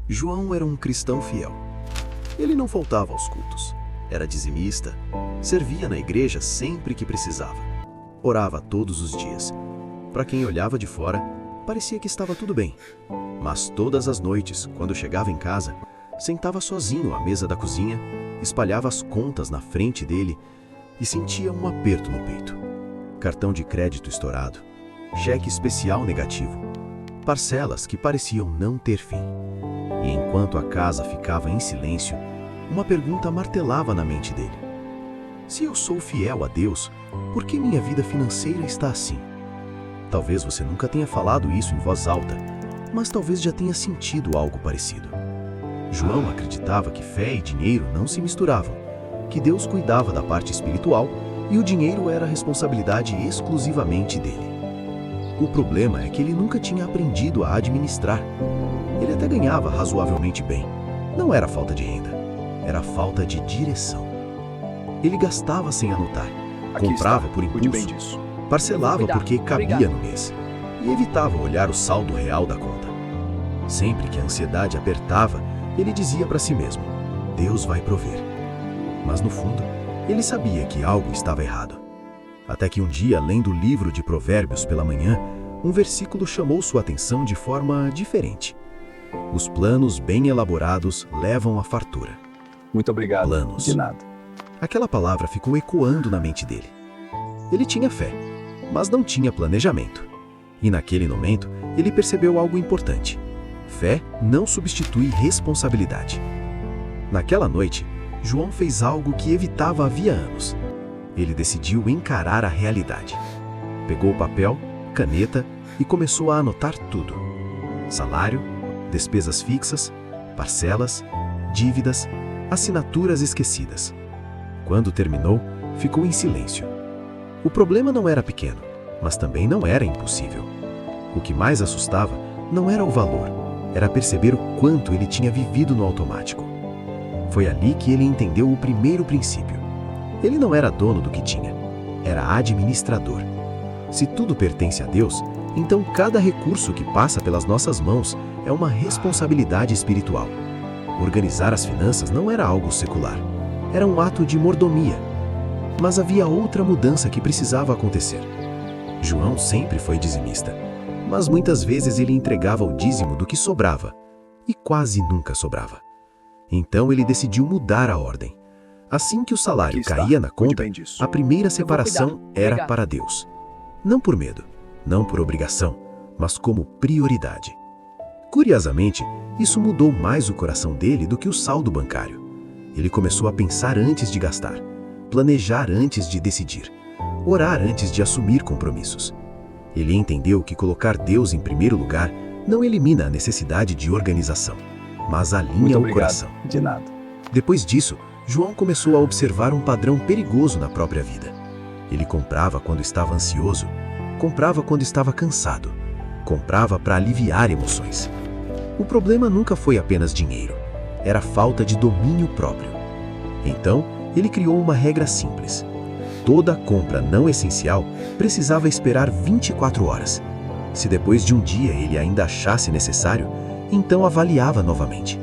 João era um cristão fiel. Ele não faltava aos cultos, era dizimista, servia na igreja sempre que precisava. Orava todos os dias. Para quem olhava de fora, parecia que estava tudo bem. Mas todas as noites, quando chegava em casa, sentava sozinho à mesa da cozinha, espalhava as contas na frente dele e sentia um aperto no peito. Cartão de crédito estourado, cheque especial negativo, parcelas que pareciam não ter fim. E enquanto a casa ficava em silêncio, uma pergunta martelava na mente dele. Se eu sou fiel a Deus, por que minha vida financeira está assim? Talvez você nunca tenha falado isso em voz alta, mas talvez já tenha sentido algo parecido. João acreditava que fé e dinheiro não se misturavam, que Deus cuidava da parte espiritual e o dinheiro era responsabilidade exclusivamente dele. O problema é que ele nunca tinha aprendido a administrar. Ele até ganhava razoavelmente bem. Não era falta de renda, era falta de direção. Ele gastava sem anotar, comprava por impulso, parcelava porque cabia no mês e evitava olhar o saldo real da conta. Sempre que a ansiedade apertava, ele dizia para si mesmo: Deus vai prover. Mas no fundo, ele sabia que algo estava errado. Até que um dia, lendo o livro de Provérbios pela manhã, um versículo chamou sua atenção de forma diferente. Os planos bem elaborados levam à fartura. Muito obrigado. Planos. De nada. Aquela palavra ficou ecoando na mente dele. Ele tinha fé, mas não tinha planejamento. E naquele momento, ele percebeu algo importante. Fé não substitui responsabilidade. Naquela noite, João fez algo que evitava havia anos. Ele decidiu encarar a realidade. Pegou papel, caneta e começou a anotar tudo. Salário, despesas fixas, parcelas, dívidas, assinaturas esquecidas. Quando terminou, ficou em silêncio. O problema não era pequeno, mas também não era impossível. O que mais assustava não era o valor, era perceber o quanto ele tinha vivido no automático. Foi ali que ele entendeu o primeiro princípio. Ele não era dono do que tinha, era administrador. Se tudo pertence a Deus, então cada recurso que passa pelas nossas mãos é uma responsabilidade espiritual. Organizar as finanças não era algo secular, era um ato de mordomia. Mas havia outra mudança que precisava acontecer. João sempre foi dizimista, mas muitas vezes ele entregava o dízimo do que sobrava, e quase nunca sobrava. Então ele decidiu mudar a ordem. Assim que o salário caía na conta, a primeira separação era para Deus. Não por medo, não por obrigação, mas como prioridade. Curiosamente, isso mudou mais o coração dele do que o saldo bancário. Ele começou a pensar antes de gastar, planejar antes de decidir, orar antes de assumir compromissos. Ele entendeu que colocar Deus em primeiro lugar não elimina a necessidade de organização, mas alinha o coração. De nada. Depois disso, João começou a observar um padrão perigoso na própria vida. Ele comprava quando estava ansioso, comprava quando estava cansado, comprava para aliviar emoções. O problema nunca foi apenas dinheiro, era falta de domínio próprio. Então, ele criou uma regra simples. Toda compra não essencial precisava esperar 24 horas. Se depois de um dia ele ainda achasse necessário, então avaliava novamente.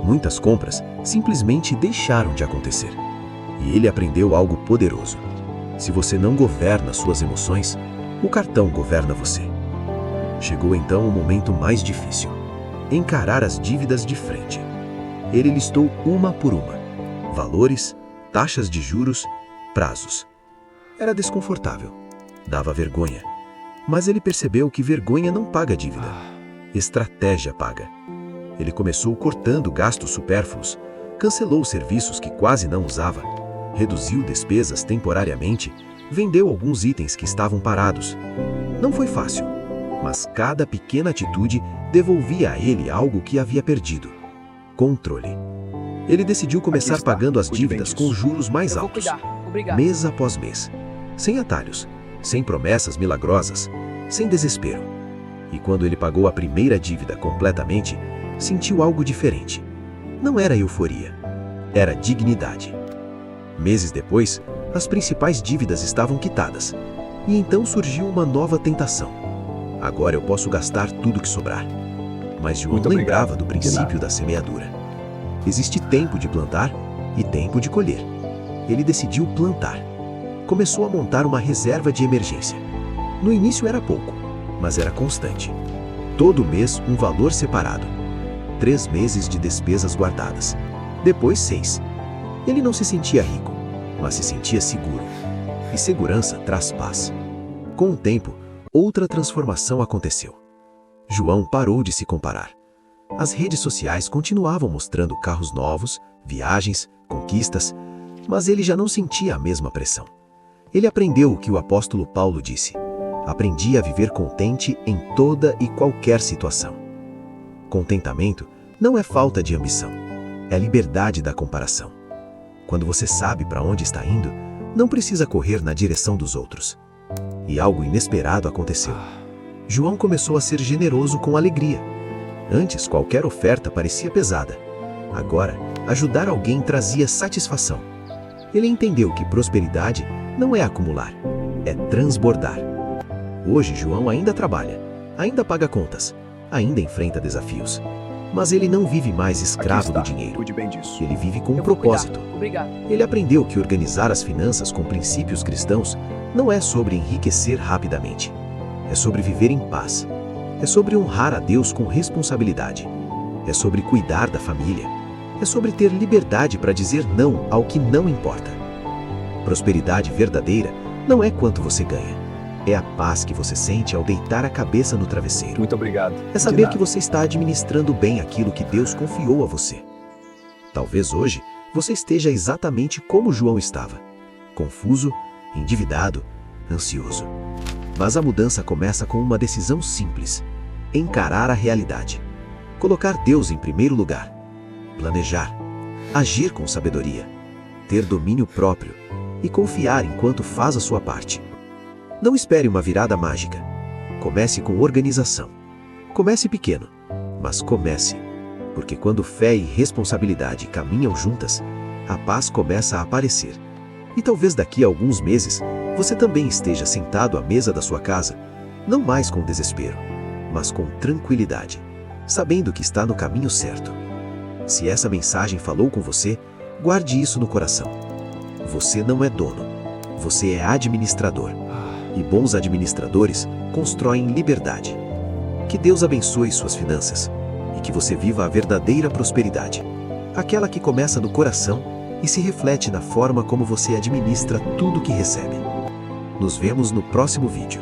Muitas compras simplesmente deixaram de acontecer. E ele aprendeu algo poderoso. Se você não governa suas emoções, o cartão governa você. Chegou então o momento mais difícil: encarar as dívidas de frente. Ele listou uma por uma: valores, taxas de juros, prazos. Era desconfortável, dava vergonha. Mas ele percebeu que vergonha não paga dívida. Estratégia paga. Ele começou cortando gastos supérfluos, cancelou serviços que quase não usava, reduziu despesas temporariamente, vendeu alguns itens que estavam parados. Não foi fácil, mas cada pequena atitude devolvia a ele algo que havia perdido: controle. Ele decidiu começar pagando as dívidas com juros mais altos, mês após mês, sem atalhos, sem promessas milagrosas, sem desespero. E quando ele pagou a primeira dívida completamente, sentiu algo diferente. Não era euforia, era dignidade. Meses depois, as principais dívidas estavam quitadas, e então surgiu uma nova tentação. Agora eu posso gastar tudo que sobrar. Mas João Muito lembrava obrigado. do De princípio nada. da semeadura. Existe tempo de plantar e tempo de colher. Ele decidiu plantar. Começou a montar uma reserva de emergência. No início era pouco, mas era constante. Todo mês um valor separado. 3 meses de despesas guardadas. Depois 6. Ele não se sentia rico, mas se sentia seguro. E segurança traz paz. Com o tempo, outra transformação aconteceu. João parou de se comparar. As redes sociais continuavam mostrando carros novos, viagens, conquistas, mas ele já não sentia a mesma pressão. Ele aprendeu o que o apóstolo Paulo disse: aprendi a viver contente em toda e qualquer situação. Contentamento não é falta de ambição, é liberdade da comparação. Quando você sabe para onde está indo, não precisa correr na direção dos outros. E algo inesperado aconteceu. João começou a ser generoso com alegria. Antes, qualquer oferta parecia pesada. Agora, ajudar alguém trazia satisfação. Ele entendeu que prosperidade não é acumular, é transbordar. Hoje, João ainda trabalha, ainda paga contas, ainda enfrenta desafios. Mas ele não vive mais escravo do dinheiro. Cuide bem disso. Ele vive com um Eu vou cuidar. propósito. Obrigado. Ele aprendeu que organizar as finanças com princípios cristãos não é sobre enriquecer rapidamente. É sobre viver em paz. É sobre honrar a Deus com responsabilidade. É sobre cuidar da família. É sobre ter liberdade para dizer não ao que não importa. Prosperidade verdadeira não é quanto você ganha. É a paz que você sente ao deitar a cabeça no travesseiro. Muito obrigado. É De saber nada. que você está administrando bem aquilo que Deus confiou a você. Talvez hoje você esteja exatamente como João estava: confuso, endividado, ansioso. Mas a mudança começa com uma decisão simples: encarar a realidade. Colocar Deus em primeiro lugar. Planejar. Agir com sabedoria. Ter domínio próprio. E confiar enquanto faz a sua parte. Não espere uma virada mágica. Comece com organização. Comece pequeno, mas comece. Porque quando fé e responsabilidade caminham juntas, a paz começa a aparecer. E talvez daqui a alguns meses, você também esteja sentado à mesa da sua casa, não mais com desespero, mas com tranquilidade, sabendo que está no caminho certo. Se essa mensagem falou com você, guarde isso no coração. Você não é dono, você é administrador. E bons administradores constroem liberdade. Que Deus abençoe suas finanças e que você viva a verdadeira prosperidade, aquela que começa no coração e se reflete na forma como você administra tudo que recebe. Nos vemos no próximo vídeo.